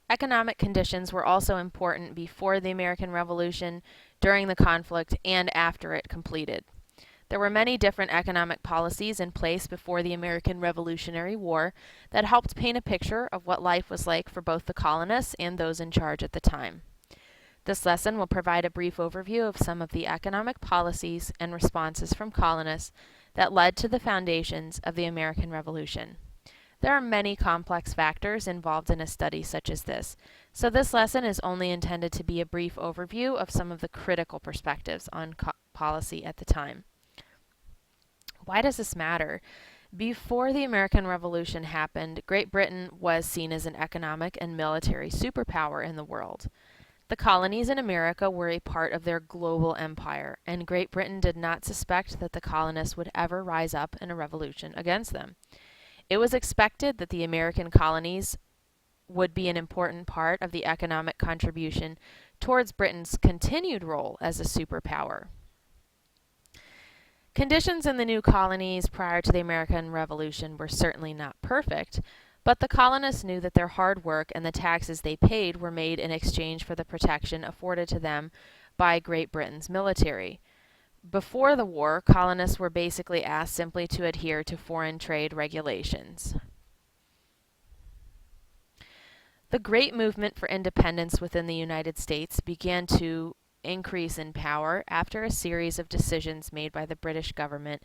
Economic conditions were also important before the American Revolution, during the conflict, and after it completed. There were many different economic policies in place before the American Revolutionary War that helped paint a picture of what life was like for both the colonists and those in charge at the time. This lesson will provide a brief overview of some of the economic policies and responses from colonists that led to the foundations of the American Revolution. There are many complex factors involved in a study such as this, so this lesson is only intended to be a brief overview of some of the critical perspectives on policy at the time. Why does this matter? Before the American Revolution happened, Great Britain was seen as an economic and military superpower in the world. The colonies in America were a part of their global empire, and Great Britain did not suspect that the colonists would ever rise up in a revolution against them. It was expected that the American colonies would be an important part of the economic contribution towards Britain's continued role as a superpower. Conditions in the new colonies prior to the American Revolution were certainly not perfect, but the colonists knew that their hard work and the taxes they paid were made in exchange for the protection afforded to them by Great Britain's military. Before the war, colonists were basically asked simply to adhere to foreign trade regulations. The great movement for independence within the United States began to increase in power after a series of decisions made by the British government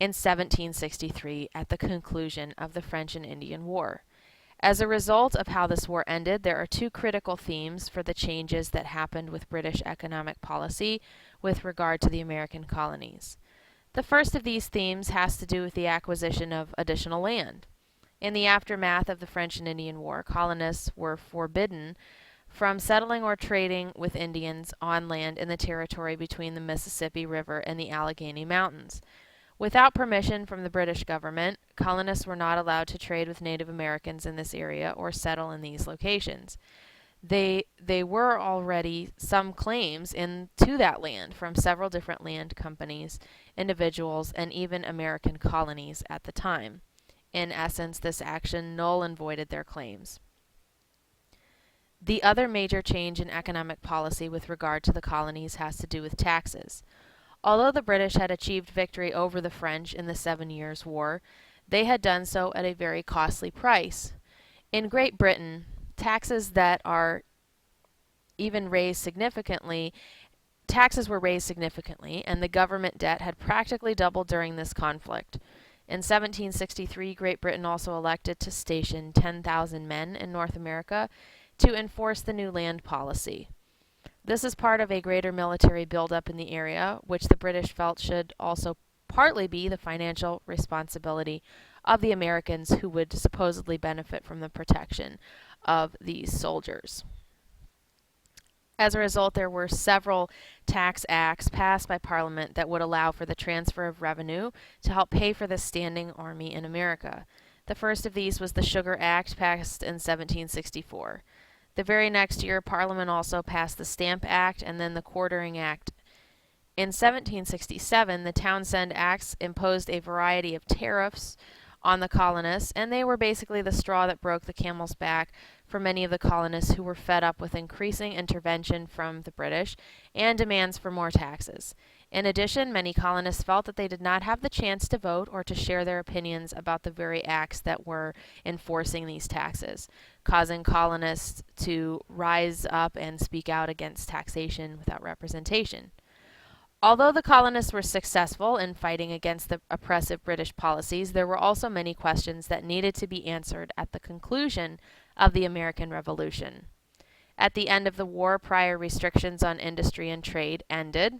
in 1763 at the conclusion of the French and Indian War. As a result of how this war ended, there are two critical themes for the changes that happened with British economic policy with regard to the American colonies. The first of these themes has to do with the acquisition of additional land. In the aftermath of the French and Indian War, colonists were forbidden from settling or trading with Indians on land in the territory between the Mississippi River and the Allegheny Mountains. Without permission from the British government, colonists were not allowed to trade with Native Americans in this area or settle in these locations. They were already some claims to that land from several different land companies, individuals, and even American colonies at the time. In essence, this action null and voided their claims. The other major change in economic policy with regard to the colonies has to do with taxes. Although the British had achieved victory over the French in the 7 Years' War, they had done so at a very costly price. In Great Britain, taxes that are even raised significantly, taxes were raised significantly, and the government debt had practically doubled during this conflict. In 1763, Great Britain also elected to station 10,000 men in North America to enforce the new land policy. This is part of a greater military buildup in the area, which the British felt should also partly be the financial responsibility of the Americans who would supposedly benefit from the protection of these soldiers. As a result, there were several tax acts passed by Parliament that would allow for the transfer of revenue to help pay for the standing army in America. The first of these was the Sugar Act, passed in 1764. The very next year, Parliament also passed the Stamp Act and then the Quartering Act. In 1767, the Townshend Acts imposed a variety of tariffs on the colonists, and they were basically the straw that broke the camel's back for many of the colonists who were fed up with increasing intervention from the British and demands for more taxes. In addition, many colonists felt that they did not have the chance to vote or to share their opinions about the very acts that were enforcing these taxes, causing colonists to rise up and speak out against taxation without representation. Although the colonists were successful in fighting against the oppressive British policies, there were also many questions that needed to be answered at the conclusion of the American Revolution. At the end of the war, prior restrictions on industry and trade ended.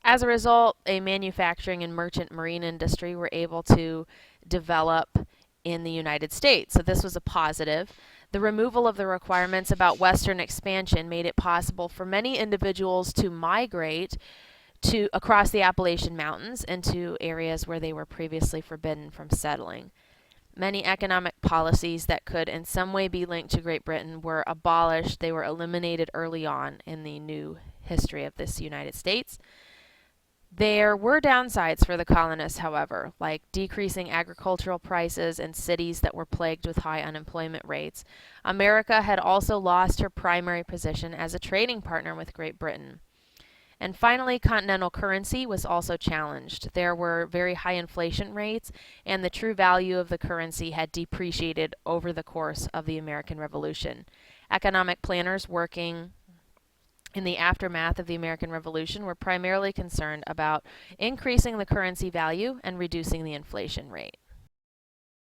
As a result, a manufacturing and merchant marine industry were able to develop in the United States. So this was a positive. The removal of the requirements about Western expansion made it possible for many individuals to migrate across the Appalachian Mountains into areas where they were previously forbidden from settling. Many economic policies that could in some way be linked to Great Britain were abolished. They were eliminated early on in the new history of this United States. There were downsides for the colonists, however, like decreasing agricultural prices in cities that were plagued with high unemployment rates. America had also lost her primary position as a trading partner with Great Britain. And finally, continental currency was also challenged. There were very high inflation rates, and the true value of the currency had depreciated over the course of the American Revolution. Economic planners working in the aftermath of the American Revolution were primarily concerned about increasing the currency value and reducing the inflation rate.